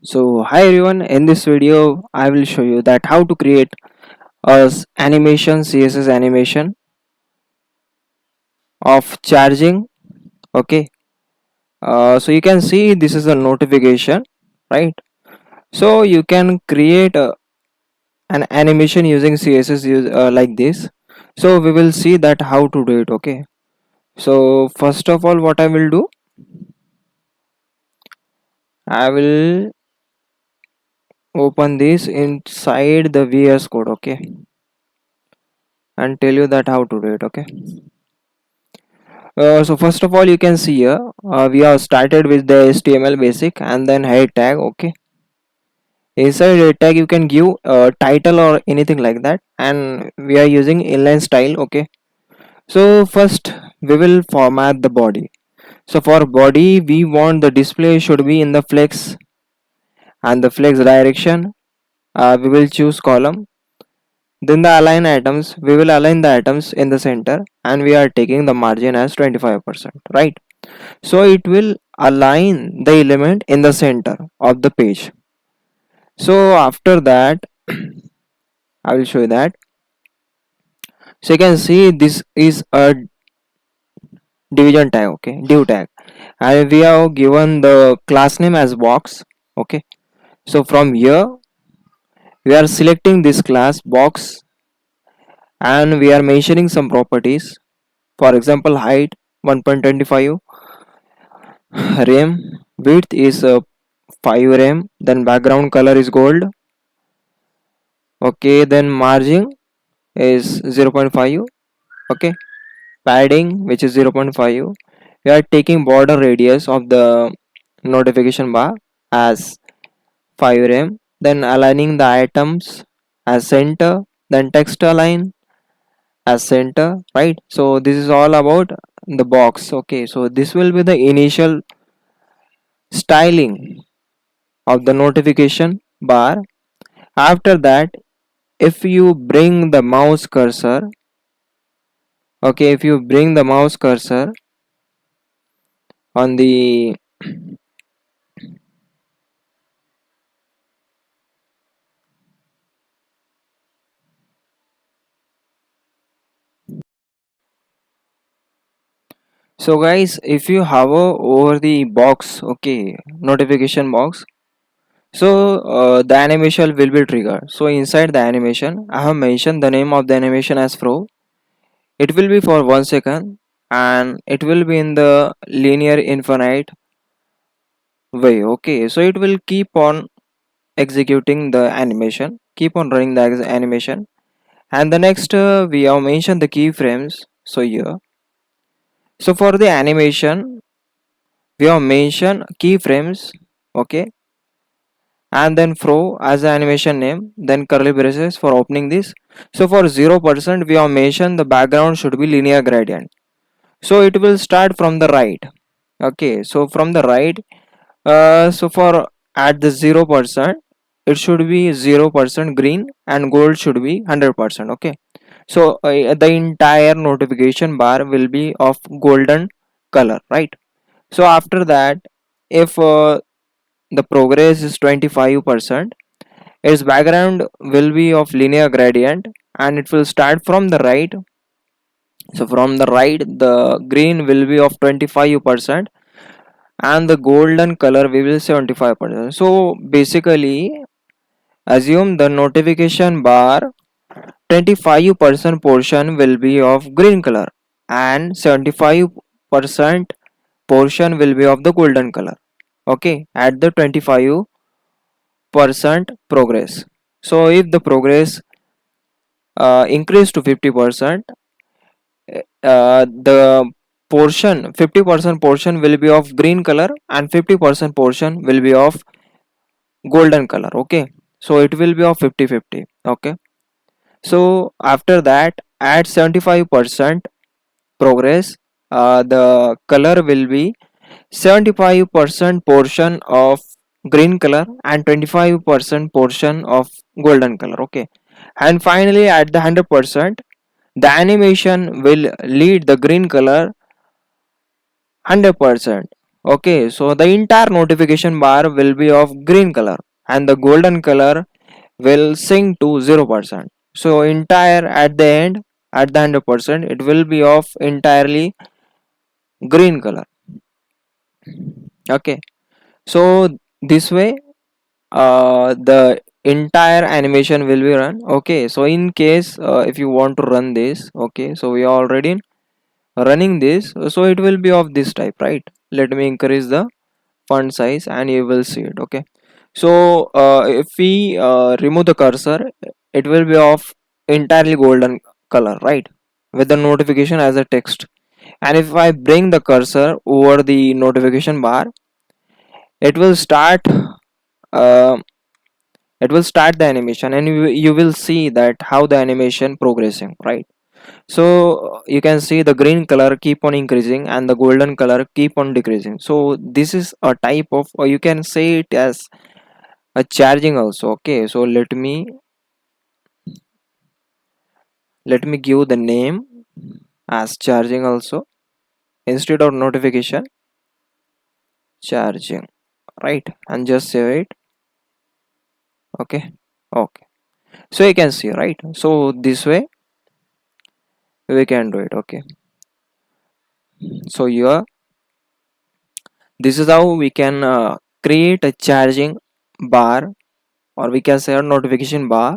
So hi everyone, in this video I will show you that how to create animation CSS animation of charging. Okay, so you can see this is a notification, right? So you can create an animation using CSS like this. So we will see that how to do it. Okay, so first of all what I will do, I will open this inside the VS Code. Okay, and tell you that how to do it. Okay. So first of all, you can see here we have started with the HTML basic and then head tag. Okay, inside head tag you can give title or anything like that, and we are using inline style. Okay, so first we will format the body. So for body, we want the display should be in the flex and the flex direction. We will choose column. Then the align items, we will align the items in the center, and we are taking the margin as 25%. Right. So it will align the element in the center of the page. So after that I will show you that. So you can see this is a division tag. Okay, div tag, and we have given the class name as box. Okay, so from here we are selecting this class box, and we are mentioning some properties. For example, height 1.25, rem width is 5 rem, then background color is gold. Okay, then margin is 0.5. Okay, padding which is 0.5. We are taking border radius of the notification bar as 5 rem, then aligning the items as center, then text align as center, right? So this is all about the box. Okay, so this will be the initial styling of the notification bar. After that, if you bring the mouse cursor, okay, if you bring the mouse cursor on the, so guys, if you hover over the box, okay, notification box, so the animation will be triggered. So inside the animation I have mentioned the name of the animation as flow. It will be for 1 second, and it will be in the linear infinite way. Okay, so it will keep on executing the animation, keep on running the animation. And the next we have mentioned the keyframes. So here, so for the animation we have mentioned keyframes. Okay, and then fro as the animation name, then curly braces for opening this. So for 0% we have mentioned the background should be linear gradient. So it will start from the right. Okay, so from the right, so for at the 0% it should be 0% green and gold should be 100%. Okay, so the entire notification bar will be of golden color, right? So after that, if the progress is 25%, its background will be of linear gradient, and it will start from the right. So from the right, the green will be of 25%, and the golden color we will 75%. So basically, assume the notification bar 25% portion will be of green color, and 75% portion will be of the golden color. Okay, at the 25% progress. So if the progress increase to 50%, the portion 50% portion will be of green color and 50% portion will be of golden color. Okay, so it will be of 50-50. Okay, so after that, at 75% progress, the color will be 75% portion of green color and 25% portion of golden color. Okay, and finally at the 100%, the animation will lead the green color 100%. Okay, so the entire notification bar will be of green color and the golden color will sync to 0%. So entire at the 100% it will be of entirely green color. Okay, so this way the entire animation will be run. Okay, so in case if you want to run this, okay, so we are already running this, so it will be of this type, right? Let me increase the font size and you will see it. Okay, so if we remove the cursor, it will be of entirely golden color, right, with the notification as a text. And if I bring the cursor over the notification bar, it will start uh, it will start the animation, and you will see that how the animation progressing, right? So you can see the green color keep on increasing and the golden color keep on decreasing. So this is a type of, or you can say it as a charging also. Okay, so let me give the name as charging also, instead of notification, charging, right? And just save it. Okay, okay, so you can see, right? So this way we can do it. Okay, so here this is how we can create a charging bar, or we can say a notification bar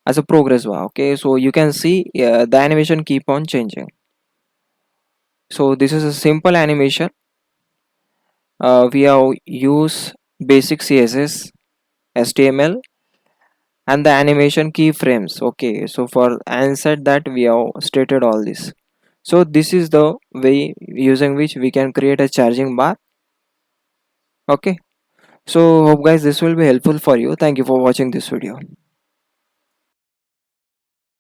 as a progress bar. Okay, so you can see the animation keep on changing. So this is a simple animation. We have used basic CSS, HTML, and the animation keyframes. Okay, so for inside that we have stated all this. So this is the way using which we can create a charging bar. Okay, so hope guys this will be helpful for you. Thank you for watching this video.